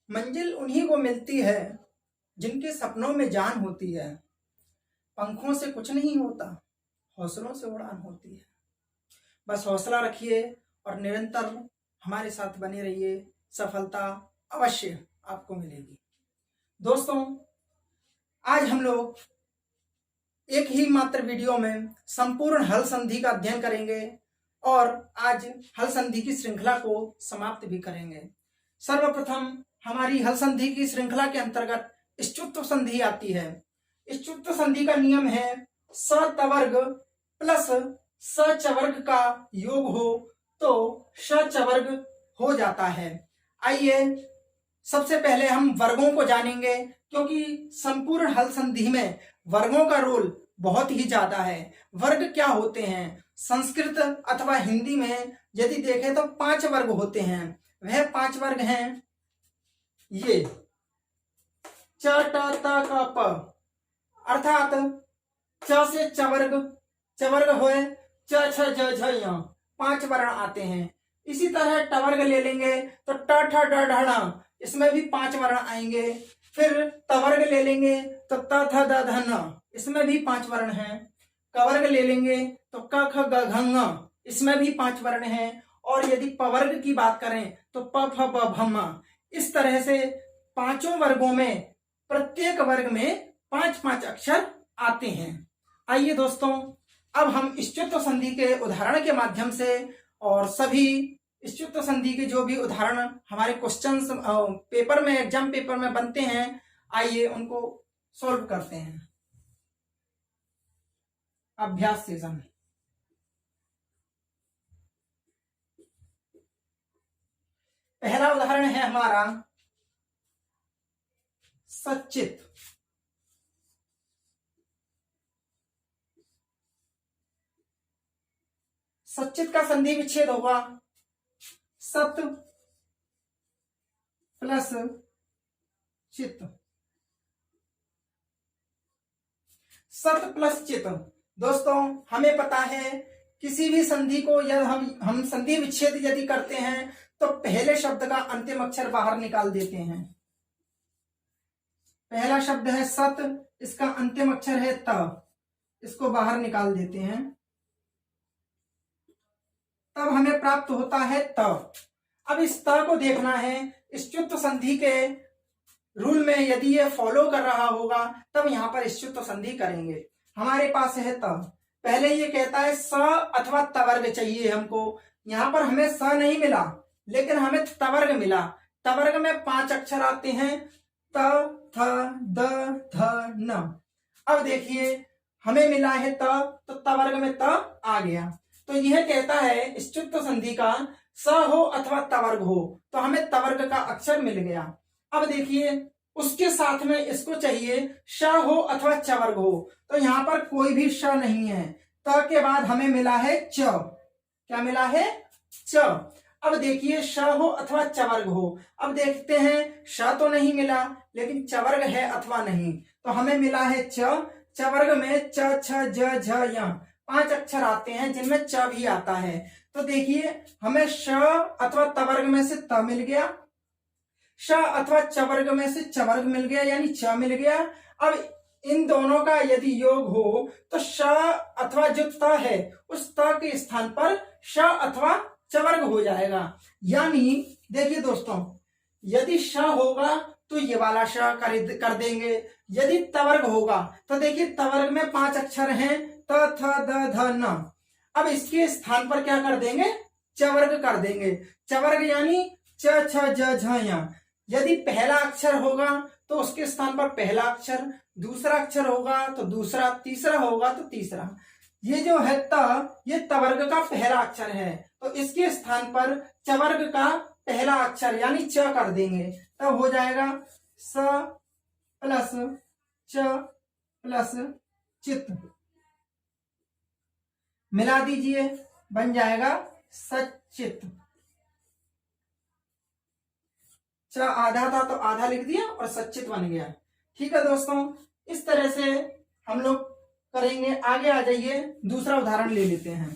मंजिल उन्हीं को मिलती है जिनके सपनों में जान होती है। पंखों से कुछ नहीं होता, हौसलों से उड़ान होती है। बस हौसला रखिए और निरंतर हमारे साथ बने रहिए, सफलता अवश्य आपको मिलेगी। दोस्तों, आज हम लोग एक ही मात्र वीडियो में संपूर्ण हल संधि का अध्ययन करेंगे और आज हल संधि की श्रृंखला को समाप्त भी करेंगे। सर्वप्रथम हमारी हल संधि की श्रृंखला के अंतर्गत इष्टुत्व संधि आती है। इष्टुत्व संधि का नियम है सतवर्ग प्लस सचवर्ग का योग हो तो सचवर्ग हो जाता है। आइए सबसे पहले हम वर्गों को जानेंगे, क्योंकि संपूर्ण हल संधि में वर्गों का रोल बहुत ही ज्यादा है। वर्ग क्या होते हैं? संस्कृत अथवा हिंदी में यदि देखें तो 5 वर्ग होते हैं। वह 5 वर्ग हैं ये च ट त क प, अर्थात च से चवर्ग, चवर्ग होए च छ ज झ य, 5 वर्ण आते हैं। इसी तरह टवर्ग ले लेंगे तो ट ठ ड ढ ण, इसमें भी 5 वर्ण आएंगे। फिर तवर्ग ले लेंगे तो त थ द ध न, इसमें भी 5 वर्ण हैं। कवर्ग ले लेंगे तो क ख ग घ ङ, इसमें भी 5 वर्ण हैं। और यदि पवर्ग की बात करें तो प फ ब भ म। इस तरह से 5 वर्गों में प्रत्येक वर्ग में 5-5 अक्षर आते हैं। आइए दोस्तों, अब हम इष्टुत्व संधि के उदाहरण के माध्यम से और सभी इष्टुत्व संधि के जो भी उदाहरण हमारे क्वेश्चंस पेपर में, एग्जाम पेपर में बनते हैं, आइए उनको सॉल्व करते हैं। अभ्यास सेशन। पहला उदाहरण है हमारा सचित। सचित का संधि विच्छेद होगा सत प्लस चित। सत प्लस चित। दोस्तों, हमें पता है किसी भी संधि को यदि हम संधि विच्छेद यदि करते हैं तो पहले शब्द का अंतिम अक्षर बाहर निकाल देते हैं। पहला शब्द है सत, इसका अंतिम अक्षर है त, इसको बाहर निकाल देते हैं, तब हमें प्राप्त होता है त। अब इस त को देखना है, इष्टुत्व संधि के रूल में यदि ये फॉलो कर रहा होगा तब यहां पर इष्टुत्व संधि करेंगे। हमारे पास है त, पहले ये कहता है स अथवा तवर्ग चाहिए हमको। यहां पर हमें स नहीं मिला, लेकिन हमें तवर्ग मिला। तवर्ग में 5 अक्षर आते हैं, त थ द ध न। अब देखिए हमें मिला है त, तो तवर्ग में त आ गया। तो यह कहता है इष्टुत्व संधि का स हो अथवा तवर्ग हो, तो हमें तवर्ग का अक्षर मिल गया। अब देखिए उसके साथ में इसको चाहिए श हो अथवा चवर्ग हो, तो यहां पर कोई भी श नहीं है। त के बाद हमें मिला है च। क्या मिला है? च। अब देखिए श हो अथवा चवर्ग हो। अब देखते हैं श तो नहीं मिला, लेकिन चवर्ग है अथवा नहीं, तो हमें मिला है च। चवर्ग में च छ ज झ य 5 अक्षर आते हैं जिनमें च भी आता है। तो देखिए हमें श अथवा तवर्ग में से त मिल गया, श अथवा चवर्ग में से चवर्ग मिल गया, यानी च मिल गया। अब इन दोनों का यदि योग हो तो श अथवा जो त है उस त के स्थान पर श अथवा चवर्ग हो जाएगा। यानी देखिए दोस्तों, यदि श होगा तो ये वाला श कर देंगे, यदि तवर्ग होगा तो देखिए तवर्ग में 5 अक्षर हैं, त थ द ध न। अब इसके स्थान पर क्या कर देंगे? चवर्ग कर देंगे। चवर्ग यानी च छ ज झ य। यदि पहला अक्षर होगा तो उसके स्थान पर पहला अक्षर, दूसरा अक्षर होगा तो दूसरा, तीसरा होगा तो तीसरा। ये जो है त, ये तवर्ग का पहला अक्षर है, तो इसके स्थान पर चवर्ग का पहला अक्षर यानी च कर देंगे, तब हो जाएगा स प्लस च प्लस चित। मिला दीजिए, बन जाएगा सचित। च आधा था तो आधा लिख दिया और सचित बन गया। ठीक है दोस्तों, इस तरह से हम लोग करेंगे। आगे आ जाइए, दूसरा उदाहरण ले लेते हैं।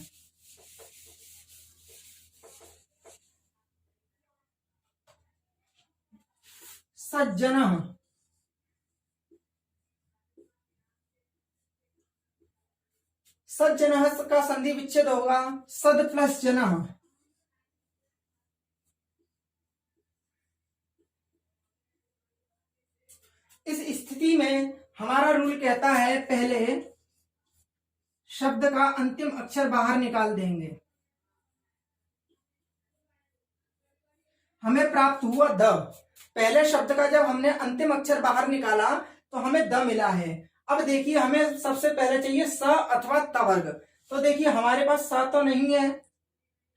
सज्जनः, सज्जनः का संधि विच्छेद होगा सद प्लस जनः। इस स्थिति में हमारा रूल कहता है पहले शब्द का अंतिम अक्षर बाहर निकाल देंगे। हमें प्राप्त हुआ द। पहले शब्द का जब हमने अंतिम अक्षर बाहर निकाला तो हमें द मिला है। अब देखिए हमें सबसे पहले चाहिए स अथवा त वर्ग। तो देखिए हमारे पास स तो नहीं है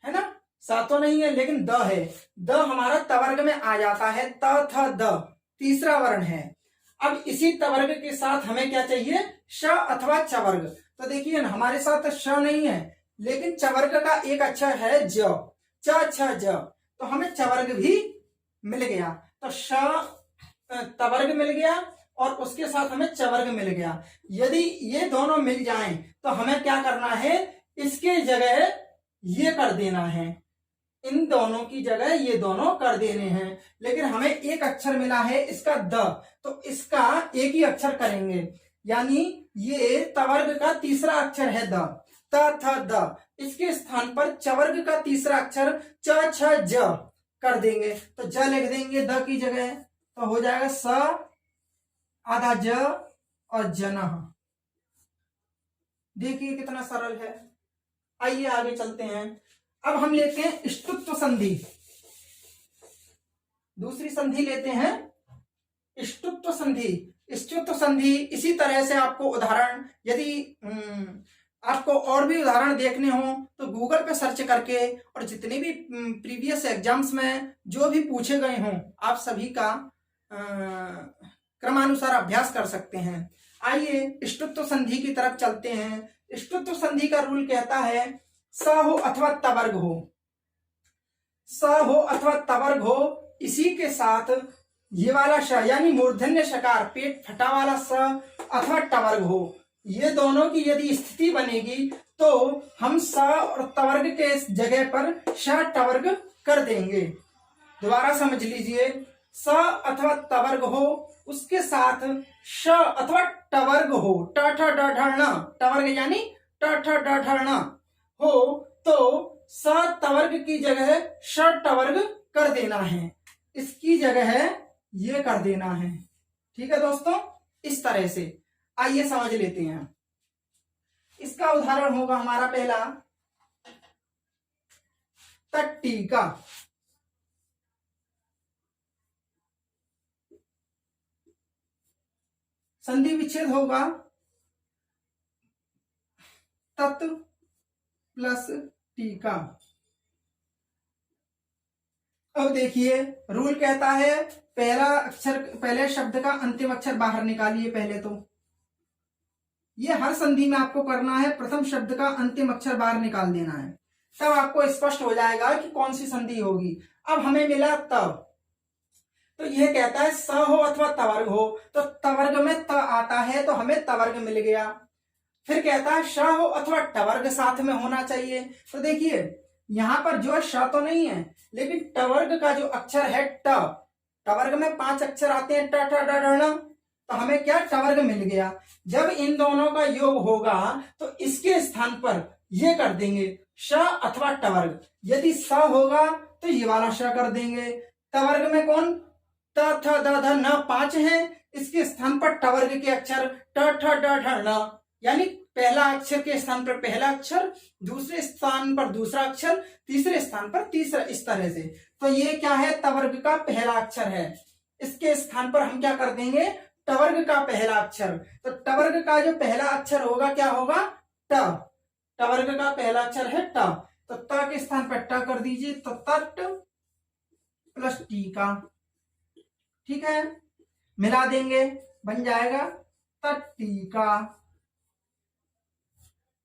ना, स तो नहीं है, लेकिन द है। द हमारा त वर्ग में आ जाता है। त थ द तीसरा वर्ण है। अब इसी त वर्ग के साथ हमें क्या चाहिए, श अथवा च वर्ग। तो देखिए हमारे साथ श नहीं है, लेकिन च वर्ग का एक अक्षर है ज, च छ ज, तो हमें च वर्ग भी मिल गया। तो श त वर्ग मिल गया और उसके साथ हमें च वर्ग मिल गया। यदि ये दोनों मिल जाएं तो हमें क्या करना है, इसके जगह ये कर देना है, इन दोनों की जगह ये दोनों कर देने हैं। लेकिन हमें एक अक्षर मिला है इसका द, तो इसका एक ही अक्षर करेंगे, यानी ये तवर्ग का तीसरा अक्षर है द, त थ द। इसके स्थान पर चवर्ग का तीसरा अक्षर च छ ज कर देंगे। तो ज लिख देंगे द की जगह, तो हो जाएगा स आधा ज और जनः। देखिए कितना सरल है। आइए आगे चलते हैं। अब हम लेते हैं ष्टुत्व संधि। दूसरी संधि लेते हैं ष्टुत्व संधि। ष्टुत्व संधि इसी तरह से आपको उदाहरण, यदि आपको और भी उदाहरण देखने हो तो गूगल पे सर्च करके और जितने भी प्रीवियस एग्जाम्स में जो भी पूछे गए हों आप सभी का क्रमानुसार अभ्यास कर सकते हैं। आइए ष्टुत्व संधि की तरफ चलते हैं। ष्टुत्व संधि का रूल कहता है स हो अथवा तवर्ग हो, स हो अथवा तवर्ग हो, इसी के साथ ये वाला श यानी मूर्धन्य शकार पेट फटा वाला स अथवा टवर्ग हो, ये दोनों की यदि स्थिति बनेगी तो हम स और तवर्ग के जगह पर श टवर्ग कर देंगे। दोबारा समझ लीजिए, स अथवा तवर्ग हो, उसके साथ श अथवा टवर्ग हो, ट ठ ड ढ ण, टवर्ग यानी ट ठ ड ढ ण हो, तो स तवर्ग की जगह श टवर्ग कर देना है, इसकी जगह ये कर देना है। ठीक है दोस्तों, इस तरह से आइए समझ लेते हैं। इसका उदाहरण होगा हमारा पहला तट्टिका। संधि विच्छेद होगा तत् प्लस टीका। अब देखिए रूल कहता है पहला अक्षर, पहले शब्द का अंतिम अक्षर बाहर निकालिए। पहले तो ये हर संधि में आपको करना है, प्रथम शब्द का अंतिम अक्षर बाहर निकाल देना है, तब आपको स्पष्ट हो जाएगा कि कौन सी संधि होगी। अब हमें मिला तब, तो यह कहता है स हो अथवा तवर्ग हो, तो तवर्ग में त आता है तो हमें तवर्ग मिल गया। फिर कहता है श हो अथवा टवर्ग साथ में होना चाहिए। तो देखिए यहां पर जो श तो नहीं है, लेकिन टवर्ग का जो अक्षर है ट, टवर्ग में 5 अक्षर आते हैं ट ठ ड ढ ण, तो हमें क्या टवर्ग मिल गया। जब इन दोनों का योग होगा तो इसके स्थान पर ये कर देंगे श अथवा टवर्ग। यदि स होगा तो ये वाला श कर देंगे। तवर्ग में कौन त थ द ध न 5 हैं, इसके स्थान पर टवर्ग के अक्षर ट ठ ड ढ ण, यानी पहला अक्षर के स्थान पर पहला अक्षर, दूसरे स्थान पर दूसरा अक्षर, तीसरे स्थान पर तीसरा, इस तरह से। तो ये क्या है, तवर्ग का पहला अक्षर है, इसके स्थान पर हम क्या कर देंगे, टवर्ग का पहला अक्षर। तो टवर्ग का जो पहला अक्षर होगा क्या होगा, ट, टवर्ग का पहला अक्षर है ट, तो त के स्थान पर ट कर दीजिए, तो तट प्लस टीका। ठीक है, मिला देंगे, बन जाएगा तट्टिका।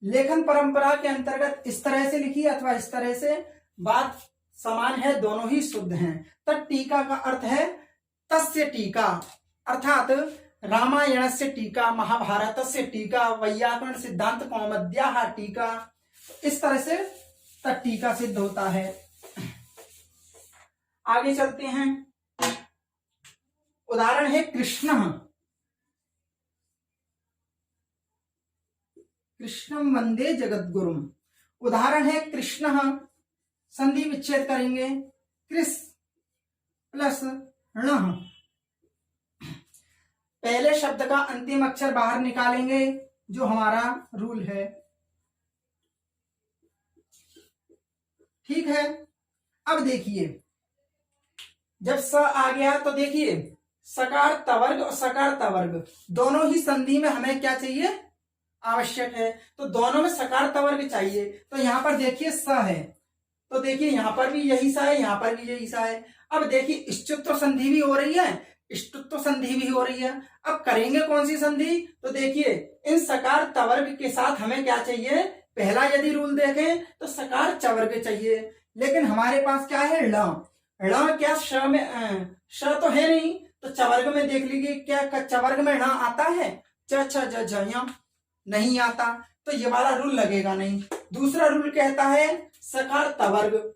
लेखन परंपरा के अंतर्गत इस तरह से लिखिए अथवा इस तरह से, बात समान है, दोनों ही शुद्ध हैं। तट्टिका का अर्थ है तस्य टीका, अर्थात रामायणस्य टीका, महाभारतस्य टीका, वैयाकरण सिद्धांत कौमुद्याः टीका, इस तरह से तट्टिका सिद्ध होता है। आगे चलते हैं। उदाहरण है कृष्ण, कृष्णम वंदे जगद्गुरुम। उदाहरण है कृष्ण, संधि विच्छेद करेंगे, कृष प्लस ण, पहले शब्द का अंतिम अक्षर बाहर निकालेंगे, जो हमारा रूल है। ठीक है, अब देखिए जब स आ गया तो देखिए सकार तवर्ग और सकार तवर्ग दोनों ही संधि में हमें क्या चाहिए, आवश्यक है। तो दोनों में सकार तवर्ग चाहिए। तो यहां पर देखिए स है, तो देखिए यहां पर भी यही सा है, यहां पर भी यही सा है। अब देखिए इष्टुत्व संधि भी हो रही है, इष्टुत्व संधि भी हो रही है। अब करेंगे कौन सी संधि, तो देखिए इन सकार तवर्ग के साथ हमें क्या चाहिए, पहला यदि रूल देखें तो सकार चवर्ग चाहिए, लेकिन हमारे पास क्या है ळ, ळ क्या श में श तो है नहीं, तो चवर्ग में देख लीजिए क्या चवर्ग में ण आता है, च छ ज झ नहीं आता, तो ये वाला रूल लगेगा नहीं। दूसरा रूल कहता है सकार तवर्ग,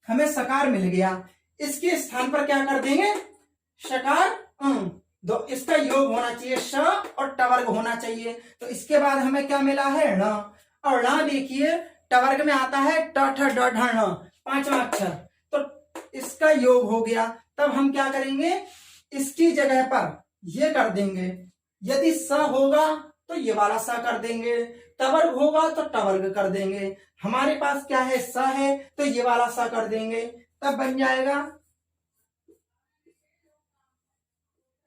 हमें सकार मिल गया, इसके स्थान पर क्या कर देंगे, शकार दो, इसका योग होना चाहिए, श और टवर्ग होना चाहिए। तो इसके बाद हमें क्या मिला है ण, और ण देखिए टवर्ग में आता है ट ठ ड ढ ण, पांचवा अक्षर, तो इसका योग हो गया। तब हम क्या करेंगे, इसकी जगह पर ये कर देंगे, यदि स होगा तो ये वाला स कर देंगे, टवर्ग होगा तो टवर्ग कर देंगे। हमारे पास क्या है, स है तो ये वाला स कर देंगे, तब बन जाएगा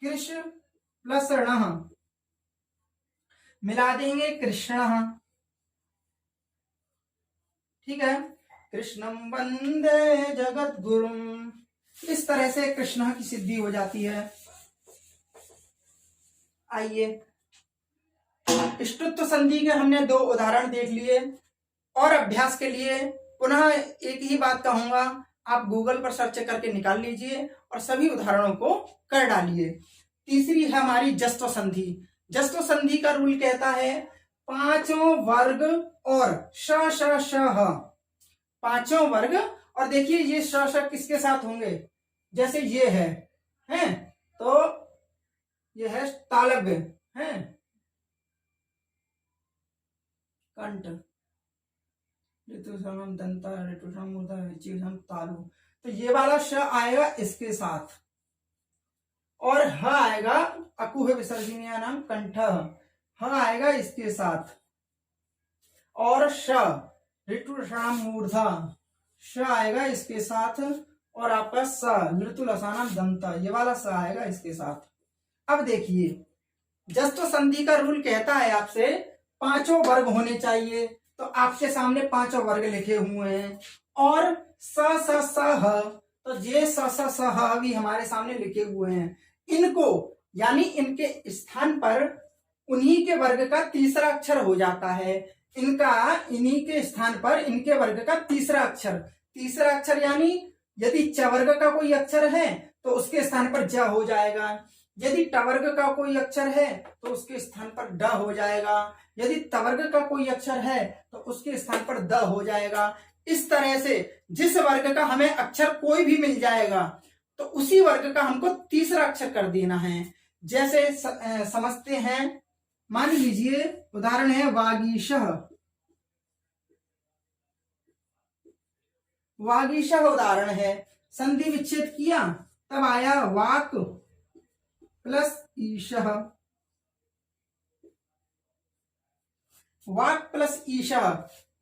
कृष्ण प्लस ण, मिला देंगे कृष्ण। ठीक है, कृष्णम वंदे जगत गुरुम, इस तरह से कृष्ण की सिद्धि हो जाती है। आइए इष्टुत्व संधि के हमने दो उदाहरण देख लिए, और अभ्यास के लिए पुनः एक ही बात कहूंगा, आप गूगल पर सर्च करके निकाल लीजिए और सभी उदाहरणों को कर डालिए। तीसरी है हमारी जस्त्व संधि। जस्त्व संधि का रूल कहता है पांचों वर्ग और श श श ह, पांचों वर्ग, और देखिए ये श श किसके साथ होंगे, जैसे ये है तो ये है तालव्य है, कंठ, ऋतुसमम दंता, ऋतुसम मूर्धा, ऋचिसम तालु, तो ये वाला श आएगा इसके साथ, और ह आएगा अकुह विसर्जनीय नाम कंठ, ह आएगा इसके साथ, और श ऋतुषाम मूर्धा, श आएगा इसके साथ, और आपका स ऋतुलसानाम दंता, ये वाला स आएगा इसके साथ। अब देखिए जस्त्व संधि का रूल कहता है आपसे पांचों वर्ग होने चाहिए, तो आपके सामने पांचों वर्ग लिखे हुए हैं, और स स स ह, तो ये स स स ह भी हमारे सामने लिखे हुए हैं। इनको यानी इनके स्थान पर उन्हीं के वर्ग का तीसरा अक्षर हो जाता है, इनका इन्हीं के स्थान पर इनके वर्ग का तीसरा अक्षर यानी यदि चवर्ग का कोई अक्षर है तो उसके स्थान पर ज हो जाएगा, यदि टवर्ग का कोई अक्षर है तो उसके स्थान पर ड हो जाएगा, यदि तवर्ग का कोई अक्षर है तो उसके स्थान पर द हो जाएगा। इस तरह से जिस वर्ग का हमें अक्षर कोई भी मिल जाएगा तो उसी वर्ग का हमको तीसरा अक्षर कर देना है। जैसे समझते हैं, मान लीजिए उदाहरण है वागीशः, वागीशः उदाहरण है, संधि विच्छेद किया तब आया वाक प्लस ईशः, वाक प्लस ईशः।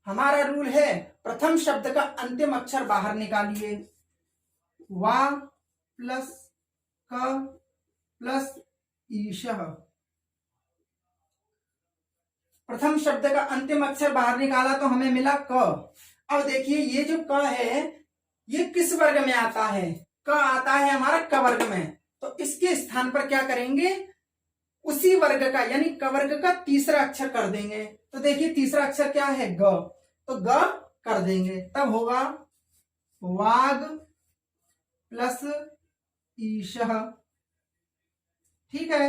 हमारा रूल है प्रथम शब्द का अंतिम अक्षर बाहर निकालिए, वा प्लस क प्लस ईशः, प्रथम शब्द का अंतिम अक्षर बाहर निकाला तो हमें मिला क। अब देखिए ये जो क है ये किस वर्ग में आता है, क आता है हमारा क वर्ग में, तो इसके स्थान पर क्या करेंगे, उसी वर्ग का यानी क वर्ग का तीसरा अक्षर कर देंगे। तो देखिए तीसरा अक्षर क्या है, ग, तो ग कर देंगे, तब होगा वाग प्लस ईशः। ठीक है,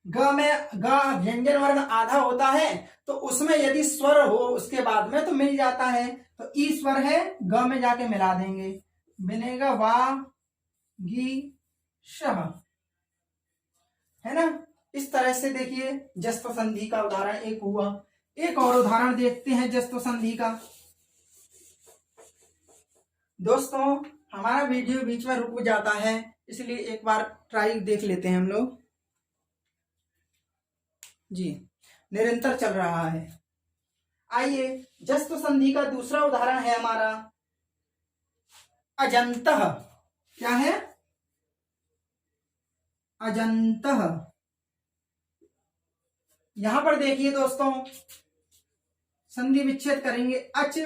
ग में ग व्यंजन वर्ण आधा होता है तो उसमें यदि स्वर हो उसके बाद में तो मिल जाता है, तो ई स्वर है ग में जाके मिला देंगे, बनेगा वा गी शह। है ना। इस तरह से देखिए जस्त्व संधि का उदाहरण एक हुआ। एक और उदाहरण देखते हैं जस्त्व संधि का। दोस्तों हमारा वीडियो बीच में रुक जाता है, इसलिए एक बार ट्राई देख लेते हैं हम लोग। जी निरंतर चल रहा है। आइए जस्त्व संधि का दूसरा उदाहरण है हमारा अजंतः। क्या है? अजंतः। यहां पर देखिए दोस्तों संधि विच्छेद करेंगे अच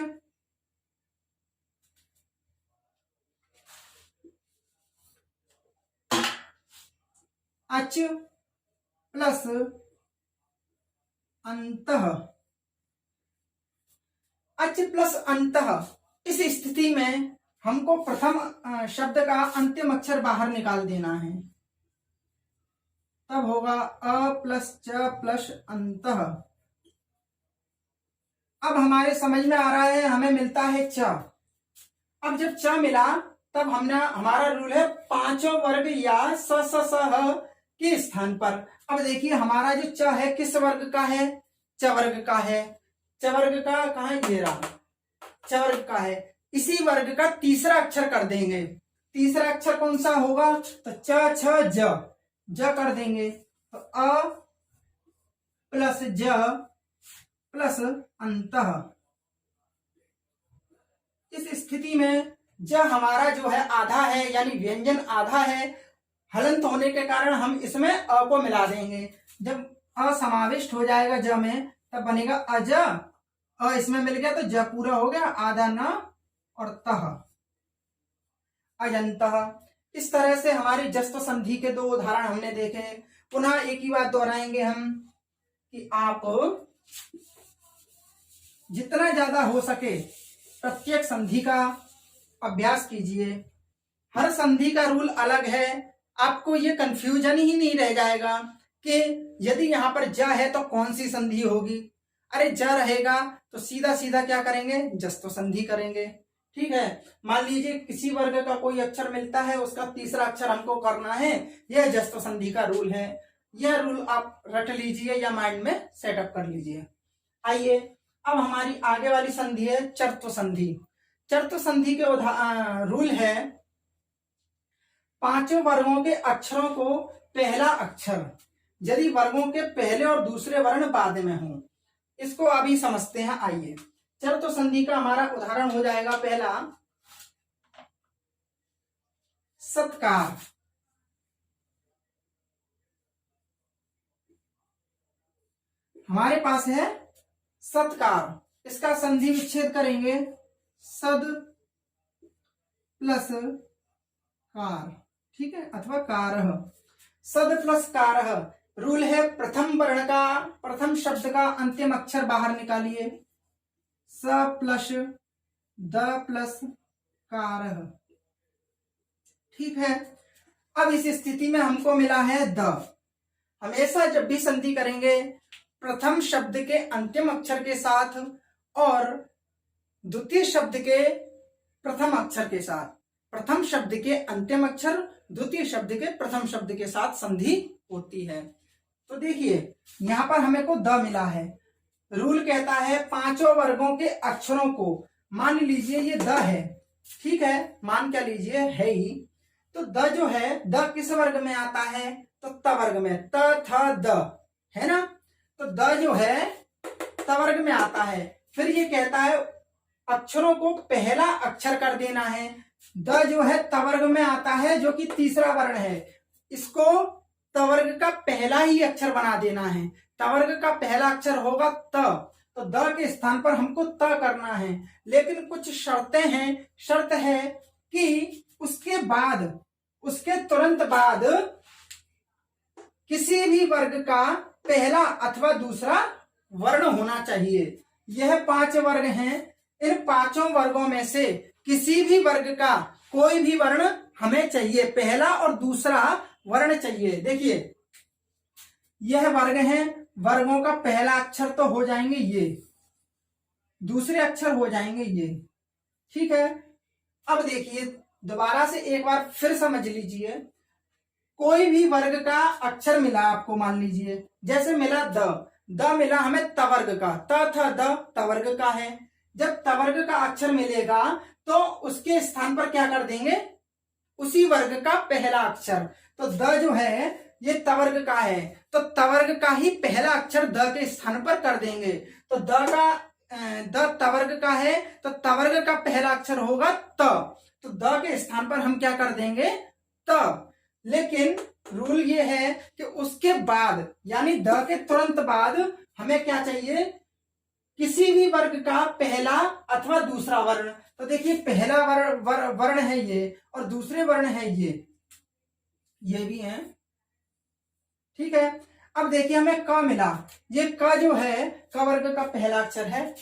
अच प्लस अंतः। अच प्लस अंतः। इस स्थिति में हमको प्रथम शब्द का अंतिम अक्षर बाहर निकाल देना है, तब होगा अ प्लस च प्लस अंतः। अब हमारे समझ में आ रहा है, हमें मिलता है च। अब जब च मिला तब हमारा रूल है पांचों वर्ग या स स स ह के स्थान पर। अब देखिए हमारा जो च है किस वर्ग का है? च वर्ग का है। च वर्ग का कहा है? ये रहा, च वर्ग का है। इसी वर्ग का तीसरा अक्षर कर देंगे। तीसरा अक्षर कौन सा होगा? तो च छ ज कर देंगे। तो अ प्लस ज प्लस अंतः। इस स्थिति में ज हमारा जो है आधा है, यानी व्यंजन आधा है। हलंत होने के कारण हम इसमें अ को मिला देंगे। जब अ समाविष्ट हो जाएगा ज में तब बनेगा अज। अ इसमें मिल गया तो ज पूरा हो गया, आधा न और तह, अजंतः। इस तरह से हमारी जस्त्व संधि के दो उदाहरण हमने देखे। पुनः एक ही बात दोहराएंगे हम कि आप जितना ज्यादा हो सके प्रत्येक संधि का अभ्यास कीजिए। हर संधि का रूल अलग है, आपको ये कंफ्यूजन ही नहीं रह जाएगा कि यदि यहां पर ज है तो कौन सी संधि होगी। अरे ज रहेगा तो सीधा सीधा क्या करेंगे? जस्त्व संधि करेंगे। ठीक है, मान लीजिए किसी वर्ग का कोई अक्षर मिलता है, उसका तीसरा अक्षर हमको करना है, यह जस्त्व संधि का रूल है। यह रूल आप रट लीजिए या माइंड में सेटअप कर लीजिए। आइए अब हमारी आगे वाली संधि है चर्त्व संधि। चर्त्व संधि के रूल है पांचों वर्गों के अक्षरों को पहला अक्षर यदि वर्गों के पहले और दूसरे वर्ण बाद में हो। इसको अभी समझते हैं। आइए चर्त्व संधि का हमारा उदाहरण हो जाएगा पहला सत्कार। हमारे पास है सत्कार, इसका संधि विच्छेद करेंगे सद प्लस कार। ठीक है, अथवा कारह। सद प्लस कारह रूल है प्रथम शब्द का अंतिम अक्षर बाहर निकालिए। स प्लस द प्लस कारह। ठीक है, अब इस स्थिति में हमको मिला है द। हमेशा जब भी संधि करेंगे प्रथम शब्द के अंतिम अक्षर के साथ और द्वितीय शब्द के प्रथम अक्षर के साथ, प्रथम शब्द के अंतिम अक्षर द्वितीय शब्द के प्रथम शब्द के साथ संधि होती है। तो देखिए यहां पर हमें को द मिला है। रूल कहता है पांचों वर्गों के अक्षरों को, मान लीजिए ये द है, ठीक है, मान क्या लीजिए है ही, तो द जो है द किस वर्ग में आता है? तो त वर्ग में, त थ द, है ना। तो द जो है त वर्ग में आता है। फिर ये कहता है अक्षरों को पहला अक्षर कर देना है। द जो है त वर्ग में आता है, जो कि तीसरा वर्ण है, इसको त वर्ग का पहला ही अक्षर बना देना है। त वर्ग का पहला अक्षर होगा त, तो द के स्थान पर हमको त करना है। लेकिन कुछ शर्तें हैं। शर्त है कि उसके बाद, उसके तुरंत बाद किसी भी वर्ग का पहला अथवा दूसरा वर्ण होना चाहिए। यह 5 वर्ग हैं। इन पांचों वर्गों में से किसी भी वर्ग का कोई भी वर्ण हमें चाहिए, पहला और दूसरा वर्ण चाहिए। देखिए यह वर्ग हैं, वर्गों का पहला अक्षर तो हो जाएंगे ये, दूसरे अक्षर हो जाएंगे ये। ठीक है, अब देखिए दोबारा से एक बार फिर समझ लीजिए। कोई भी वर्ग का अक्षर मिला आपको, मान लीजिए जैसे मिला द मिला हमें तवर्ग का, त था द तवर्ग का है। जब तवर्ग का अक्षर मिलेगा तो उसके स्थान पर क्या कर देंगे, उसी वर्ग का पहला अक्षर। तो द जो है ये तवर्ग का है, तो तवर्ग का ही पहला अक्षर द के स्थान पर कर देंगे। तो द तवर्ग का है तो तवर्ग का पहला अक्षर होगा त, तो द के स्थान पर हम क्या कर देंगे, त। लेकिन रूल ये है कि उसके बाद यानी द के तुरंत बाद हमें क्या चाहिए, किसी भी वर्ग का पहला अथवा दूसरा वर्ण। तो देखिए पहला वर्ण है ये और दूसरे वर्ण है ये भी है, ठीक है। अब देखिए हमें क मिला, ये क जो है क वर्ग का पहला अक्षर है,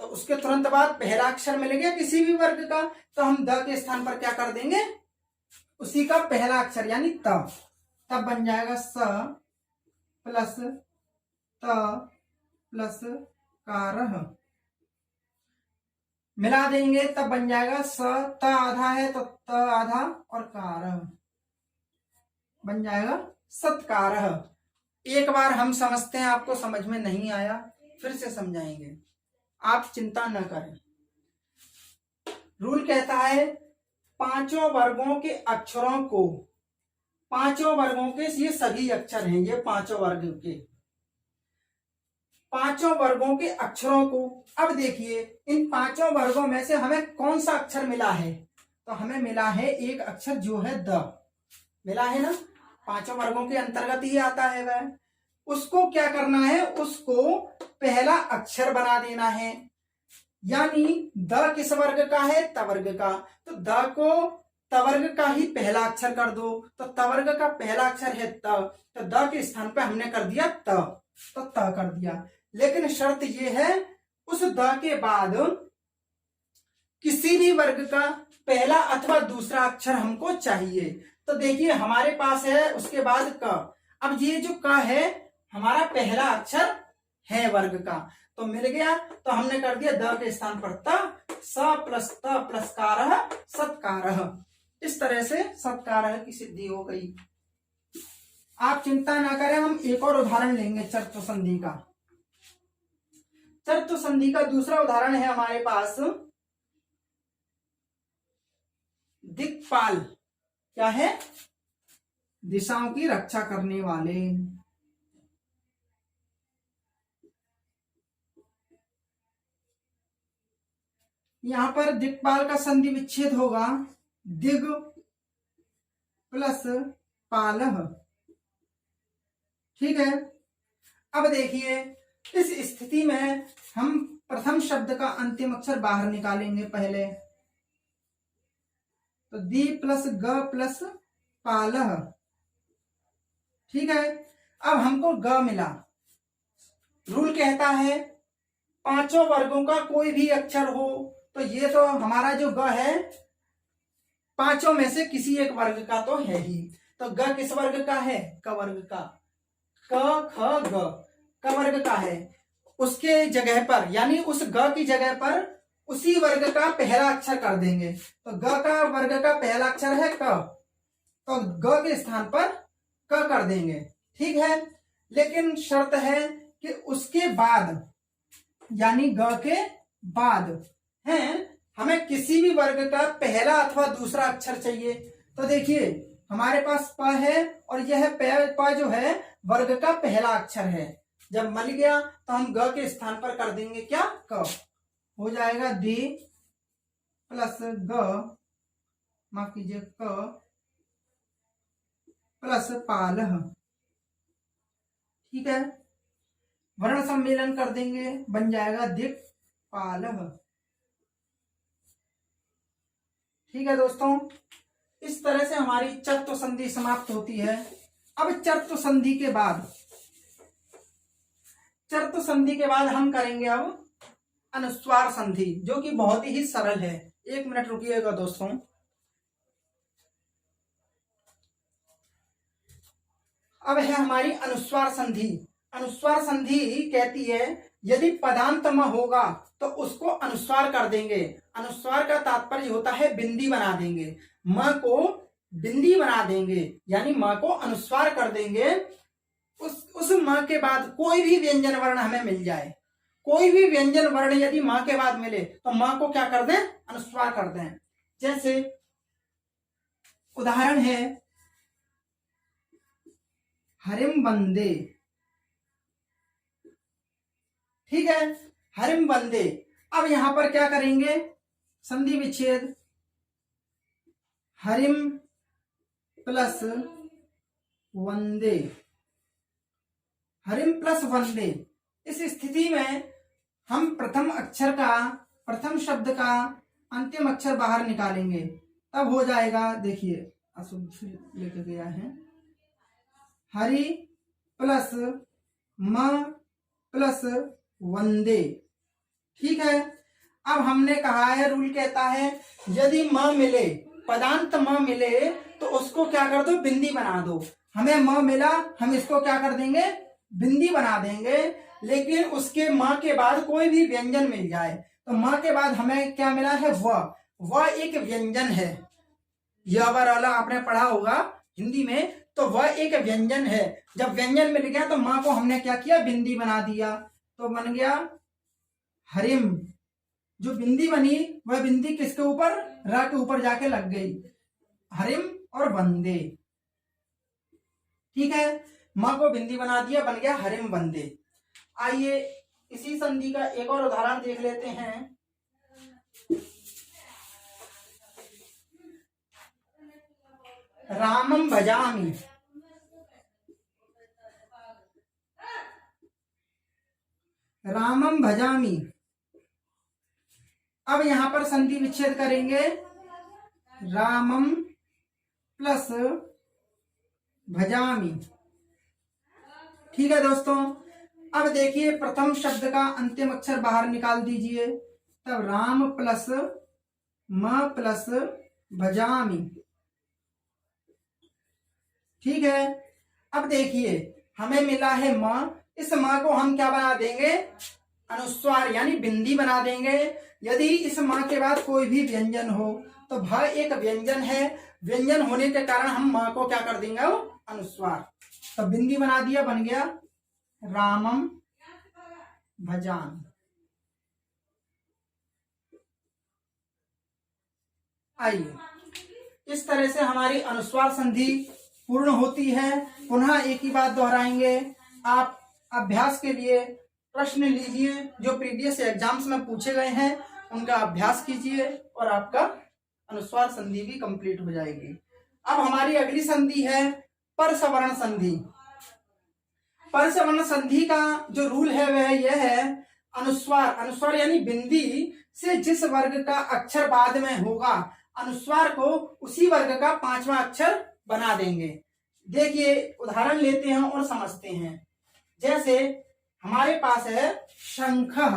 तो उसके तुरंत बाद पहला अक्षर मिल गया किसी भी वर्ग का, तो हम द के स्थान पर क्या कर देंगे, उसी का पहला अक्षर यानी त। तब बन जाएगा स प्लस त प्लस कारः, मिला देंगे तब बन जाएगा स, त आधा है तो त आधा और कारः बन जाएगा सत्कारः। एक बार हम समझते हैं, आपको समझ में नहीं आया फिर से समझाएंगे, आप चिंता न करें। रूल कहता है पांचों वर्गों के अक्षरों को, पांचों वर्गों के ये सभी अक्षर हैं, ये पांचों वर्ग के पांचों वर्गों के अक्षरों को। अब देखिए इन पांचों वर्गों में से हमें कौन सा अक्षर मिला है, तो हमें मिला है एक अक्षर जो है द, मिला है ना, पांचों वर्गों के अंतर्गत ही आता है वह। उसको क्या करना है, उसको पहला अक्षर बना देना है, यानी द किस वर्ग का है, तवर्ग का, तो द को तवर्ग का ही पहला अक्षर कर दो। तो तवर्ग का पहला अक्षर है त, तो द के स्थान पे हमने कर दिया त, तो त कर दिया। लेकिन शर्त ये है उस द के बाद किसी भी वर्ग का पहला अथवा दूसरा अक्षर हमको चाहिए। तो देखिए हमारे पास है उसके बाद क, अब ये जो क है हमारा पहला अक्षर है वर्ग का, तो मिल गया, तो हमने कर दिया द के स्थान पर त, स प्लस त प्लस कारः सत्कारः। इस तरह से सत्कारः की सिद्धि हो गई। आप चिंता ना करें, हम एक और उदाहरण लेंगे चर्तु संधि का। चर्तु संधि का दूसरा उदाहरण है हमारे पास दिक्पाल, क्या है, दिशाओं की रक्षा करने वाले। यहां पर दिक्पाल का संधि विच्छेद होगा दिग प्लस पालः, ठीक है। अब देखिए इस स्थिति में हम प्रथम शब्द का अंतिम अक्षर बाहर निकालेंगे पहले, तो दी प्लस ग प्लस पालः, ठीक है। अब हमको ग मिला। रूल कहता है पांचों वर्गों का कोई भी अक्षर हो, तो ये तो हमारा जो ग है पांचों में से किसी एक वर्ग का तो है ही। तो ग किस वर्ग का है, क वर्ग का, क ख ग क वर्ग का है। उसके जगह पर यानी उस ग की जगह पर उसी वर्ग का पहला अक्षर कर देंगे। तो ग का वर्ग का पहला अक्षर है क, तो ग के स्थान पर क कर देंगे, ठीक है। लेकिन शर्त है कि उसके बाद यानी ग के बाद है हमें किसी भी वर्ग का पहला अथवा दूसरा अक्षर चाहिए। तो देखिए हमारे पास प है और यह प जो है वर्ग का पहला अक्षर है। जब मिल गया तो हम ग के स्थान पर कर देंगे क्या, क, हो जाएगा दी प्लस ग, माफ कीजिए क प्लस पालः, ठीक है। वर्ण सम्मेलन कर देंगे, बन जाएगा दिक्पालः, ठीक है दोस्तों। इस तरह से हमारी चर्तु संधि समाप्त होती है। अब चर्तु संधि के बाद हम करेंगे अब अनुस्वार संधि, जो कि बहुत ही सरल है। एक मिनट रुकिएगा दोस्तों। अब है हमारी अनुस्वार संधि। अनुस्वार संधि कहती है यदि पदांत म होगा तो उसको अनुस्वार कर देंगे। अनुस्वार का तात्पर्य होता है बिंदी बना देंगे। म को बिंदी बना देंगे, यानी माँ को अनुस्वार कर देंगे। उस माँ के बाद कोई भी व्यंजन वर्ण हमें मिल जाए, कोई भी व्यंजन वर्ण यदि माँ के बाद मिले तो माँ को क्या कर दें, अनुस्वार कर दें। जैसे उदाहरण है हरिम वंदे, ठीक है, हरिम वंदे। अब यहां पर क्या करेंगे, संधि विच्छेद, हरिम प्लस वंदे, हरिम प्लस वंदे। इस स्थिति में हम प्रथम शब्द का अंतिम अक्षर बाहर निकालेंगे, तब हो जाएगा, देखिए अशुद्ध लेके गया है, हरि प्लस म प्लस वंदे, ठीक है। अब हमने कहा है, रूल कहता है यदि म मिले, पदांत म मिले तो उसको क्या कर दो, बिंदी बना दो। हमें म मिला, हम इसको क्या कर देंगे, बिंदी बना देंगे। लेकिन उसके म के बाद कोई भी व्यंजन मिल जाए तो म के बाद हमें क्या मिला है, वह एक व्यंजन है। यह वाला आपने पढ़ा होगा हिंदी में, तो वह एक व्यंजन है। जब व्यंजन मिल गया तो माँ को हमने क्या किया, बिंदी बना दिया, तो बन गया हरिम। जो बिंदी बनी वह बिंदी किसके ऊपर, र के ऊपर जाके लग गई, हरिम और वंदे, ठीक है। माँ को बिंदी बना दिया, बन गया हरिम वंदे। आइए इसी संधि का एक और उदाहरण देख लेते हैं। रामम भजामि, रामम भजामि। अब यहां पर संधि विच्छेद करेंगे, रामम प्लस भजामि, ठीक है दोस्तों। अब देखिए प्रथम शब्द का अंतिम अक्षर बाहर निकाल दीजिए, तब राम प्लस म प्लस भजामि, ठीक है। अब देखिए हमें मिला है म, इस म को हम क्या बना देंगे, अनुस्वार यानी बिंदी बना देंगे। यदि इस म के बाद कोई भी व्यंजन हो तो भ एक व्यंजन है, व्यंजन होने के कारण हम म को क्या कर देंगे, अनुस्वार, तो बिंदी बना दिया, बन गया रामम भजामि। आइए इस तरह से हमारी अनुस्वार संधि पूर्ण होती है। पुनः एक ही बात दोहराएंगे, आप अभ्यास के लिए प्रश्न लीजिए, जो प्रीवियस एग्जाम्स में पूछे गए हैं उनका अभ्यास कीजिए और आपका अनुस्वार संधि भी कंप्लीट हो जाएगी। अब हमारी अगली संधि है परसवर्ण संधि। परसवर्ण संधि का जो रूल है वह यह है, अनुस्वार यानी बिंदी से जिस वर्ग का अक्षर बाद में होगा, अनुस्वार को उसी वर्ग का पांचवा अक्षर बना देंगे। देखिए उदाहरण लेते हैं और समझते हैं। जैसे हमारे पास है शंखः,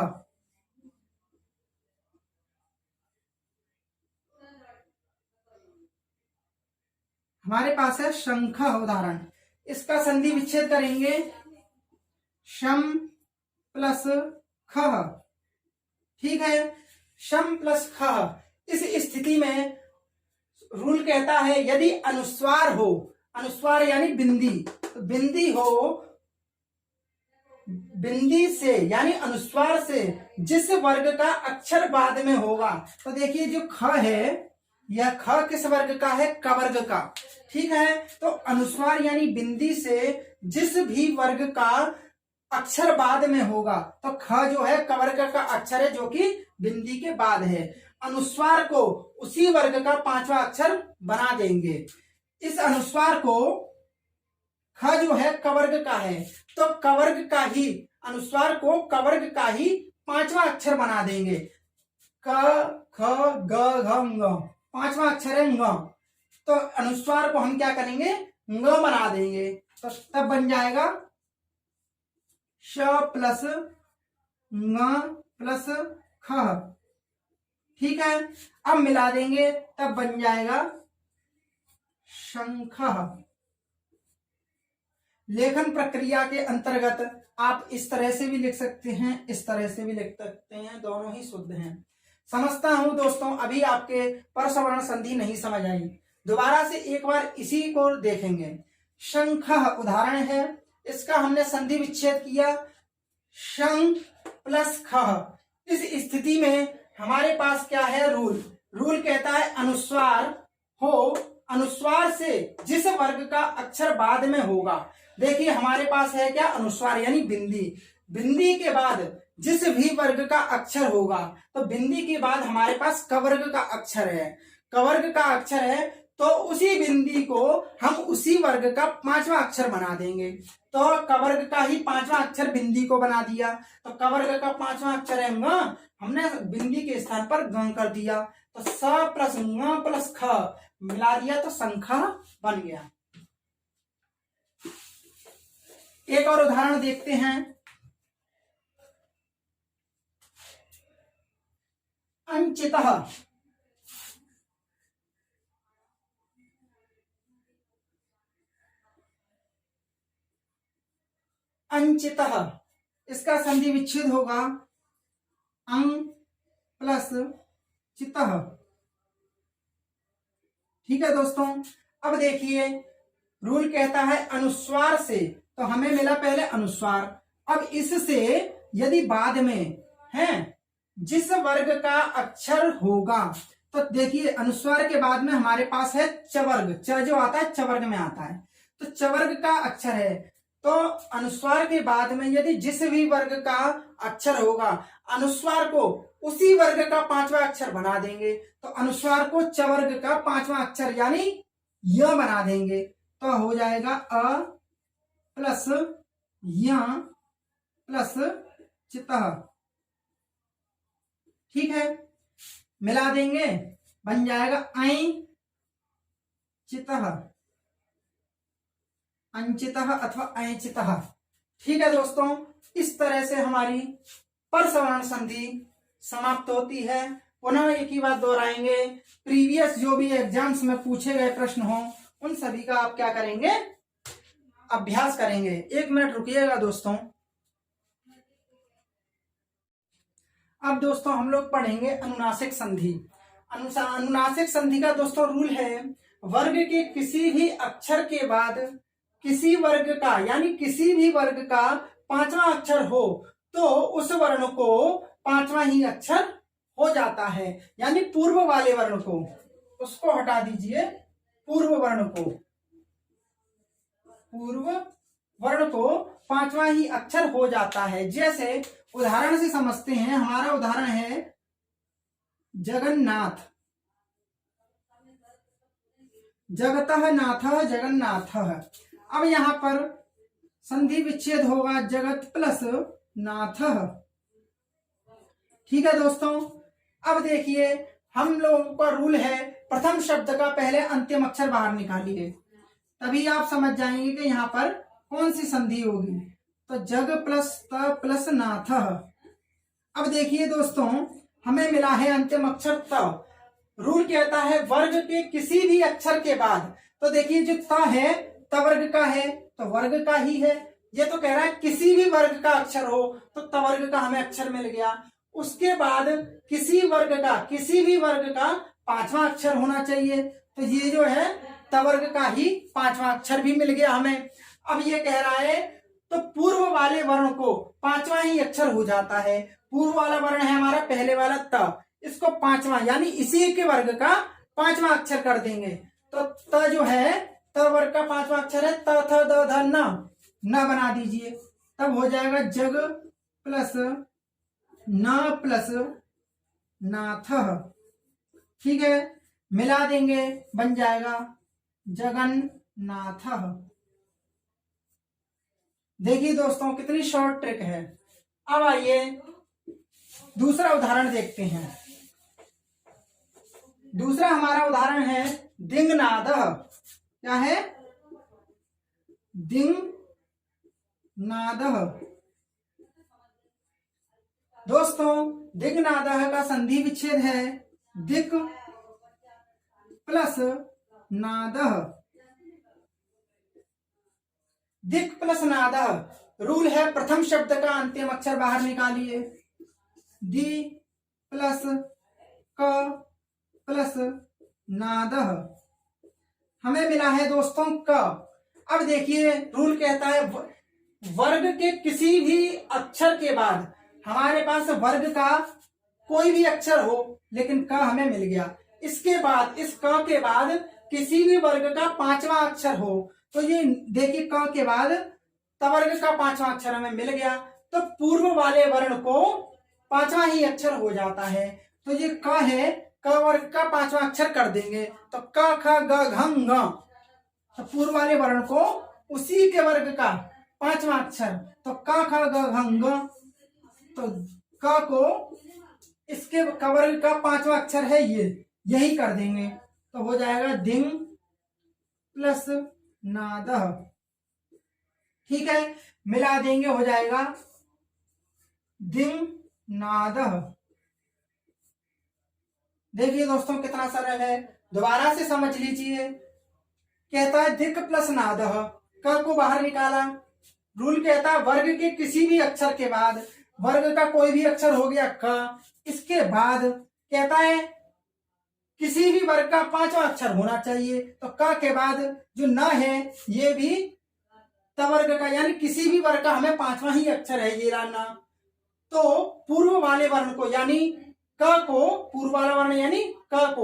हमारे पास है शंखः उदाहरण, इसका संधि विच्छेद करेंगे, शम प्लस खः, ठीक है, शम प्लस खः। इस स्थिति में रूल कहता है यदि अनुस्वार हो, अनुस्वार यानी बिंदी, तो बिंदी हो, बिंदी से यानी अनुस्वार से जिस वर्ग का अक्षर बाद में होगा, तो देखिए जो ख है, यह ख किस वर्ग का है, क वर्ग का, ठीक है। तो अनुस्वार यानी बिंदी से जिस भी वर्ग का अक्षर बाद में होगा, तो ख जो है क वर्ग का अक्षर है जो कि बिंदी के बाद है, अनुस्वार को उसी वर्ग का पांचवा अक्षर बना देंगे। इस अनुस्वार को ख जो है क वर्ग का है, तो क वर्ग का ही अनुस्वार को क वर्ग का ही पांचवा अक्षर बना देंगे। क ख ग घ ङ, पांचवा अक्षर है ङ, तो अनुस्वार को हम क्या करेंगे, ङ बना देंगे, तो तब बन जाएगा श प्लस ङ प्लस ख, ठीक है। अब मिला देंगे तब बन जाएगा शंखः। लेखन प्रक्रिया के अंतर्गत आप इस तरह से भी लिख सकते हैं, इस तरह से भी लिख सकते हैं, दोनों ही शुद्ध हैं। समझता हूं दोस्तों अभी आपके परसवर्ण संधि नहीं समझ आई, दोबारा से एक बार इसी को देखेंगे। शंखः उदाहरण है, इसका हमने संधि विच्छेद किया, शंख प्लस खः। इस स्थिति में हमारे पास क्या है, रूल। रूल कहता है अनुस्वार हो, अनुस्वार से जिस वर्ग का अक्षर बाद में होगा। देखिए हमारे पास है क्या, अनुस्वार यानी बिंदी। बिंदी के बाद जिस भी वर्ग का अक्षर होगा, तो बिंदी के बाद हमारे पास कवर्ग का अक्षर है, कवर्ग का अक्षर है, तो उसी बिंदी को हम उसी वर्ग का पांचवा अक्षर बना देंगे। तो कवर्ग का ही पांचवा अक्षर बिंदी को बना दिया, तो कवर्ग का पांचवा अक्षर है म, हमने बिंदी के स्थान पर ग कर दिया, तो स प्लस ङ प्लस ख मिला दिया तो संखा बन गया। एक और उदाहरण देखते हैं। अंचितः, अंचितः इसका संधि विच्छेद होगा अंग प्लस चितः। ठीक है दोस्तों, अब देखिए रूल कहता है अनुस्वार से, तो हमें मिला पहले अनुस्वार। अब इससे यदि बाद में है जिस वर्ग का अक्षर होगा, तो देखिए अनुस्वार के बाद में हमारे पास है चवर्ग, च जो आता है चवर्ग में आता है, तो चवर्ग का अक्षर है, तो अनुस्वार के बाद में यदि जिस भी वर्ग का अक्षर होगा, अनुस्वार को उसी वर्ग का पांचवा अक्षर बना देंगे, तो अनुस्वार को चवर्ग का पांचवा अक्षर यानी य बना देंगे, तो हो जाएगा अ प्लस य प्लस चितः। ठीक है, मिला देंगे, बन जाएगा ऐ चितः, अंचितः अथवा ऐचितः। ठीक है दोस्तों, इस तरह से हमारी परसवर्ण संधि समाप्त होती है। पुनः एक ही बात दोहराएंगे, प्रीवियस जो भी एग्जाम्स में पूछे गए प्रश्न हो उन सभी का आप क्या करेंगे, अभ्यास करेंगे। एक मिनट रुकिएगा दोस्तों। अब दोस्तों हम लोग पढ़ेंगे अनुनासिक संधि। अनुनासिक संधि का दोस्तों रूल है, वर्ग के किसी भी अक्षर के बाद किसी वर्ग का यानी किसी भी वर्ग का पांचवा अक्षर हो, तो उस वर्ण को पांचवा ही अक्षर हो जाता है, यानी पूर्व वाले वर्ण को, उसको हटा दीजिए, पूर्व वर्ण को, पूर्व वर्ण को पांचवा ही अक्षर हो जाता है। जैसे उदाहरण से समझते हैं, हमारा उदाहरण है जगन्नाथ, जगतः नाथः जगन्नाथः। अब यहां पर संधि विच्छेद होगा जगत प्लस नाथः। ठीक है दोस्तों, अब देखिए हम लोगों का रूल है प्रथम शब्द का पहले अंतिम अक्षर बाहर निकालिए, तभी आप समझ जाएंगे कि यहाँ पर कौन सी संधि होगी। तो जग प्लस त प्लस नाथः। अब देखिए दोस्तों, हमें मिला है अंतिम अक्षर त। रूल कहता है वर्ग के किसी भी अक्षर के बाद, तो देखिए जो त है त वर्ग का है, तो वर्ग का ही है। ये तो कह रहा है किसी भी वर्ग का अक्षर हो, तो त वर्ग का हमें अक्षर मिल गया। उसके बाद किसी वर्ग का, किसी भी वर्ग का पांचवा अक्षर होना चाहिए, तो ये जो है त वर्ग का ही पांचवा अक्षर भी मिल गया हमें। अब ये कह रहा है तो पूर्व वाले वर्ण को पांचवा ही अक्षर हो जाता है। पूर्व वाला वर्ण है हमारा पहले वाला त, इसको पांचवा यानी इसी के वर्ग का पांचवा अक्षर कर देंगे। तो त जो है त वर्ग का पांचवा अक्षर है, त थ द ध न बना दीजिए, तब हो जाएगा जग प्लस न प्लस नाथः। ठीक है, मिला देंगे, बन जाएगा जगन्नाथः। देखिए दोस्तों कितनी शॉर्ट ट्रिक है। अब आइए दूसरा उदाहरण देखते हैं। दूसरा हमारा उदाहरण है दिंगनादः। क्या है, दिंगनादः। दोस्तों दिंगनादः का संधि विच्छेद है दिक प्लस नादः। दिक प्लस नादः रूल है प्रथम शब्द का अंतिम अक्षर बाहर निकालिए, दि प्लस क प्लस नादः। हमें मिला है दोस्तों क। अब देखिए रूल कहता है वर्ग के किसी भी अक्षर के बाद, हमारे पास वर्ग का कोई भी अक्षर हो लेकिन क हमें मिल गया, इसके बाद इस क के बाद किसी भी वर्ग का पांचवा अक्षर हो, तो ये देखिए क के बाद तवर्ग का पांचवा अक्षर हमें मिल गया, तो पूर्व वाले वर्ण को पांचवा ही अक्षर हो जाता है। तो ये क है, क वर्ग का पांचवा अक्षर कर देंगे तो क ख ग घ ङ, तो पूर्व वाले वर्ण को उसी के वर्ग का पांचवा अक्षर, तो क ख ग घ ङ, तो क को इसके क वर्ग का पांचवा अक्षर है ये, यही कर देंगे तो हो जाएगा दिंग प्लस नादह। ठीक है, मिला देंगे हो जाएगा दिंग नादह। देखिए दोस्तों कितना सरल है, दोबारा से समझ लीजिए। कहता है दिक प्लस नादह, क को बाहर निकाला, रूल कहता है वर्ग के किसी भी अक्षर के बाद, वर्ग का कोई भी अक्षर हो गया क, इसके बाद कहता है किसी भी वर्ग का पांचवा अक्षर होना चाहिए, तो क के बाद जो न है ये भी तवर्ग का, यानी किसी भी वर्ग का हमें पांचवा ही अक्षर है ये न, तो पूर्व वाले वर्ण को यानी क को, पूर्व वाला वर्ण यानी क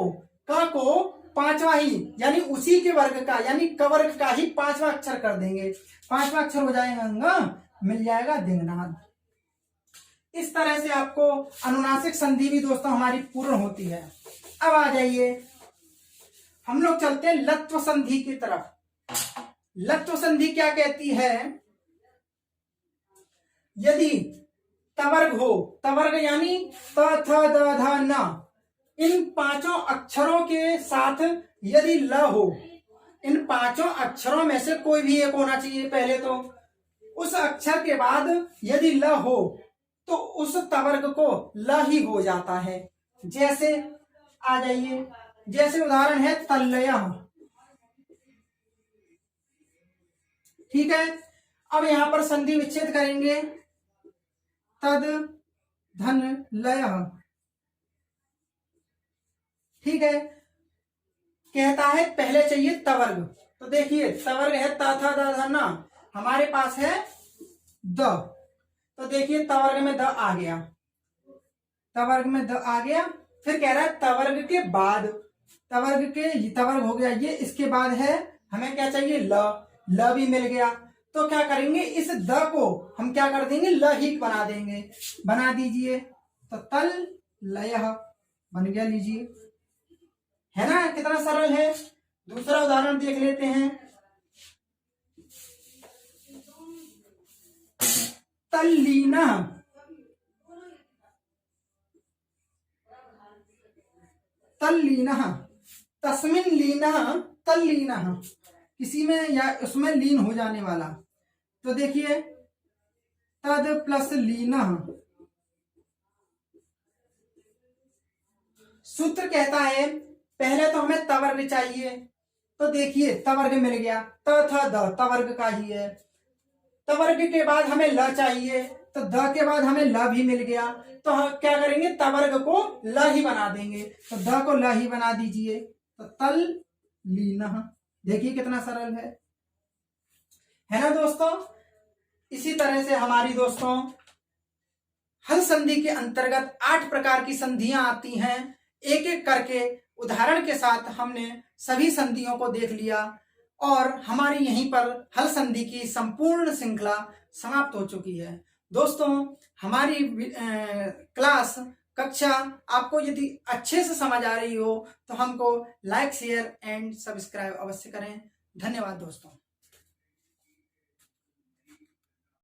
को पांचवा ही यानी उसी के वर्ग का यानी क वर्ग का ही पांचवा अक्षर कर देंगे, पांचवा अक्षर हो जाएगा मिल जाएगा दिंगनाद। इस तरह से आपको अनुनासिक संधि भी दोस्तों हमारी पूर्ण होती है। अब आ जाइए हम लोग चलते हैं लत्व संधि की तरफ। लत्व संधि क्या कहती है, यदि तवर्ग हो, तवर्ग यानी त थ द ध न, इन पांचों अक्षरों के साथ यदि ल हो, इन पांचों अक्षरों में से कोई भी एक होना चाहिए पहले, तो उस अक्षर के बाद यदि ल हो तो उस तवर्ग को ल ही हो जाता है। जैसे आ जाइए, जैसे उदाहरण है तल्लय। ठीक है, अब यहां पर संधि विच्छेद करेंगे, तद धन लय। ठीक है, कहता है पहले चाहिए तवर्ग, तो देखिए तवर्ग है त थ द ध न, हमारे पास है द, तो देखिए तवर्ग में द आ गया, तवर्ग में द आ गया, फिर कह रहा है तवर्ग के बाद, तवर्ग हो गया ये, इसके बाद है हमें क्या चाहिए ल भी मिल गया, तो क्या करेंगे इस द को हम क्या कर देंगे ल ही बना देंगे, बना दीजिए तो तल लय बन गया, लीजिए, है ना कितना सरल है। दूसरा उदाहरण देख लेते हैं, तल्लीना, तल्लीना, तस्मिन लीना तल्लीना, किसी में या उसमें लीन हो जाने वाला, तो देखिए तद प्लस लीना। सूत्र कहता है पहले तो हमें तवर्ग चाहिए, तो देखिए तवर्ग मिल गया, त थ द तवर्ग का ही है, तवर्ग के बाद हमें ल चाहिए, तो द के बाद हमें ल भी मिल गया, तो हम क्या करेंगे तवर्ग को ल ही बना देंगे, तो द को ल ही बना दीजिए तो तल लीना। देखिए कितना सरल है ना दोस्तों। इसी तरह से हमारी दोस्तों हल संधि के अंतर्गत 8 प्रकार की संधियां आती हैं, एक एक करके उदाहरण के साथ हमने सभी संधियों को देख लिया और हमारी यहीं पर हल संधि की संपूर्ण श्रृंखला समाप्त हो चुकी है। दोस्तों हमारी क्लास कक्षा आपको यदि अच्छे से समझ आ रही हो तो हमको लाइक शेयर एंड सब्सक्राइब अवश्य करें। धन्यवाद दोस्तों।